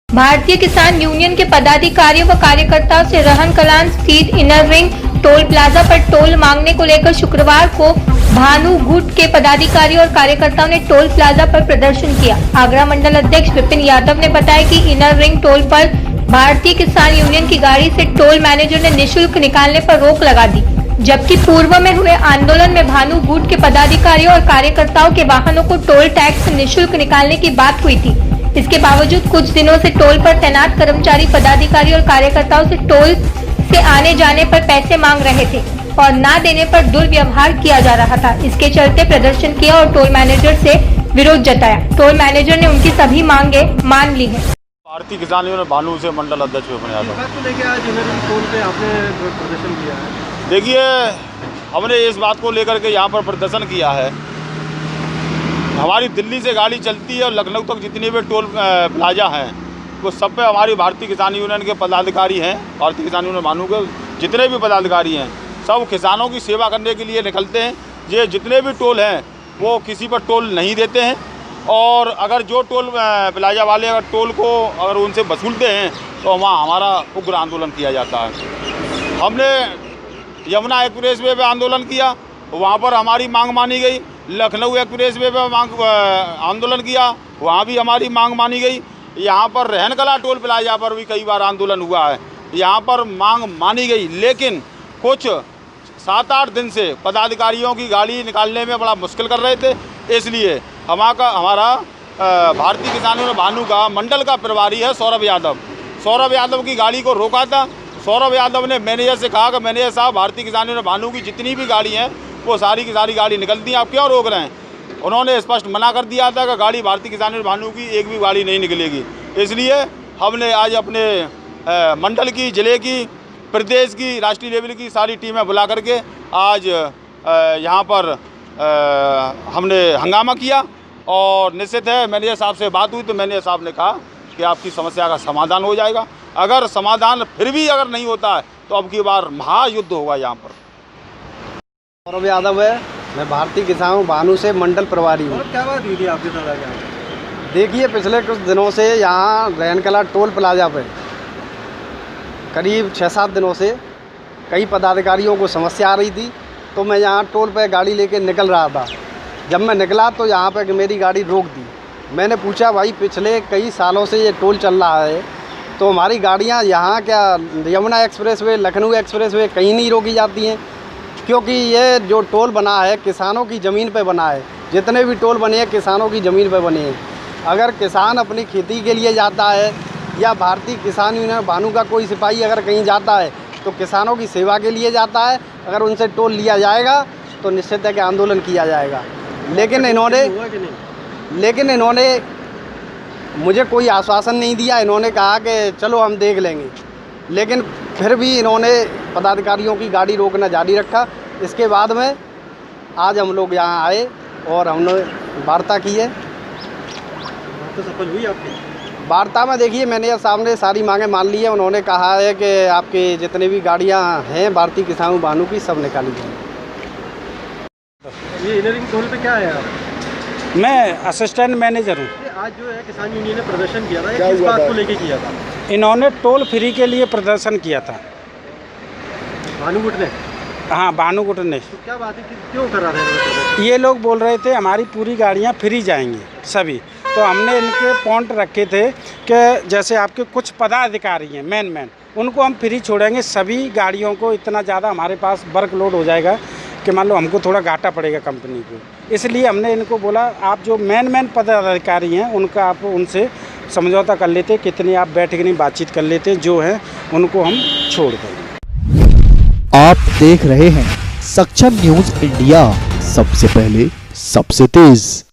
भारतीय किसान यूनियन के पदाधिकारियों व कार्यकर्ताओं से रहन कलान स्थित इनर रिंग टोल प्लाजा पर टोल मांगने को लेकर शुक्रवार को भानु गुट के पदाधिकारियों और कार्यकर्ताओं ने टोल प्लाजा पर प्रदर्शन किया। आगरा मंडल अध्यक्ष विपिन यादव ने बताया कि इनर रिंग टोल पर भारतीय किसान यूनियन की गाड़ी से टोल मैनेजर ने निःशुल्क निकालने पर रोक लगा दी, जबकि पूर्व में हुए आंदोलन में भानु गुट के पदाधिकारियों और कार्यकर्ताओं के वाहनों को टोल टैक्स निःशुल्क निकालने की बात हुई थी। इसके बावजूद कुछ दिनों से टोल पर तैनात कर्मचारी पदाधिकारी और कार्यकर्ताओं से टोल से आने जाने पर पैसे मांग रहे थे और न देने पर दुर्व्यवहार किया जा रहा था। इसके चलते प्रदर्शन किया और टोल मैनेजर से विरोध जताया। टोल मैनेजर ने उनकी सभी मांगे मान ली है। भारतीय किसान यूनियन भानु से मंडल अध्यक्ष विपिन यादव। टोल पे आपने प्रदर्शन किया है? देखिए, हमने इस बात को लेकर के यहाँ पर प्रदर्शन किया है। हमारी दिल्ली से गाड़ी चलती है और लखनऊ तक जितने भी टोल प्लाजा हैं वो सब पे हमारी भारतीय किसान यूनियन के पदाधिकारी हैं। भारतीय किसान यूनियन भानु के जितने भी पदाधिकारी हैं सब किसानों की सेवा करने के लिए निकलते हैं। ये जितने भी टोल हैं वो किसी पर टोल नहीं देते हैं और अगर जो टोल प्लाजा वाले अगर टोल को अगर उनसे वसूलते हैं तो वहाँ हमारा उग्र आंदोलन किया जाता है। हमने यमुना एक्सप्रेस वे पर आंदोलन किया, वहाँ पर हमारी मांग मानी गई। लखनऊ एक्सप्रेस वे पर आंदोलन किया, वहाँ भी हमारी मांग मानी गई। यहाँ पर रहनकला टोल प्लाजा पर भी कई बार आंदोलन हुआ है, यहाँ पर मांग मानी गई। लेकिन कुछ 7-8 दिन से पदाधिकारियों की गाड़ी निकालने में बड़ा मुश्किल कर रहे थे, इसलिए हमारा भारतीय किसान यूनियन भानु का मंडल का प्रभारी है सौरभ यादव। सौरभ यादव की गाड़ी को रोका था। सौरभ यादव ने मैनेजर से कहा कि मैनेजर साहब, भारतीय किसान यूनियन भानु की जितनी भी गाड़ी हैं वो सारी की सारी गाड़ी निकलती हैं, आप क्यों रोक रहे हैं? उन्होंने स्पष्ट मना कर दिया था कि गाड़ी भारतीय किसान यूनियन भानु की एक भी गाड़ी नहीं निकलेगी। इसलिए हमने आज अपने मंडल की, जिले की, प्रदेश की, राष्ट्रीय लेवल की सारी टीमें बुला करके आज यहाँ पर हमने हंगामा किया और निश्चित है मैनेजर साहब से बात हुई तो मैनेजर साहब ने कहा कि आपकी समस्या का समाधान हो जाएगा। अगर समाधान फिर भी अगर नहीं होता है तो अब की बार महायुद्ध होगा। यहाँ पर सौरभ यादव है, मैं भारतीय किसान भानु से मंडल प्रभारी हूँ। क्या बात हुई थी आपके साथ? देखिए, पिछले कुछ दिनों से यहाँ रहनकला टोल प्लाजा पे करीब 6-7 दिनों से कई पदाधिकारियों को समस्या आ रही थी, तो मैं यहाँ टोल पे गाड़ी लेके निकल रहा था। जब मैं निकला तो यहाँ पे मेरी गाड़ी रोक दी। मैंने पूछा, भाई पिछले कई सालों से ये टोल चल रहा है तो हमारी गाड़ियाँ यहाँ क्या Yamuna express way, Lucknow express way कहीं नहीं रोकी जाती हैं? क्योंकि ये जो टोल बना है किसानों की ज़मीन पे बना है। जितने भी टोल बने हैं किसानों की ज़मीन पे बने हैं। अगर किसान अपनी खेती के लिए जाता है या भारतीय किसान यूनियन भानु का कोई सिपाही अगर कहीं जाता है तो किसानों की सेवा के लिए जाता है। अगर उनसे टोल लिया जाएगा तो निश्चित है कि आंदोलन किया जाएगा। लेकिन इन्होंने मुझे कोई आश्वासन नहीं दिया। इन्होंने कहा कि चलो हम देख लेंगे, लेकिन फिर भी इन्होंने पदाधिकारियों की गाड़ी रोकना जारी रखा। इसके बाद में आज हम लोग यहाँ आए और हमने वार्ता की है। तो सफल हुई आपकी वार्ता में? देखिए, मैनेजर साहब ने सारी मांगें मान ली है। उन्होंने कहा है कि आपके जितने भी गाड़ियाँ हैं भारतीय किसान भानु की सब निकाली जाएँ। ये इनरिंग टोल पे क्या है आप? मैं असिस्टेंट मैनेजर हूँ। आज जो है किसान यूनियन ने प्रदर्शन किया था, किस बात को लेके किया था? इन्होंने टोल फ्री के लिए प्रदर्शन किया था। भानु गुट ने? हाँ, भानु गुट ने। तो क्या बात है कि क्यों कर रहे थे? ये लोग बोल रहे थे हमारी पूरी गाड़ियाँ फ्री जाएंगी सभी। तो हमने इनके पॉइंट रखे थे कि जैसे आपके कुछ पदाधिकारी हैं मेन उनको हम फ्री छोड़ेंगे सभी गाड़ियों को। इतना ज़्यादा हमारे पास वर्कलोड हो जाएगा कि मान लो हमको थोड़ा घाटा पड़ेगा कंपनी को। इसलिए हमने इनको बोला आप जो मेन पदाधिकारी हैं उनका आप उनसे समझौता कर लेते, कितनी आप बैठ के नहीं बातचीत कर लेते, जो है उनको हम छोड़ देंगे। आप देख रहे हैं सक्षम न्यूज़ इंडिया, सबसे पहले सबसे तेज।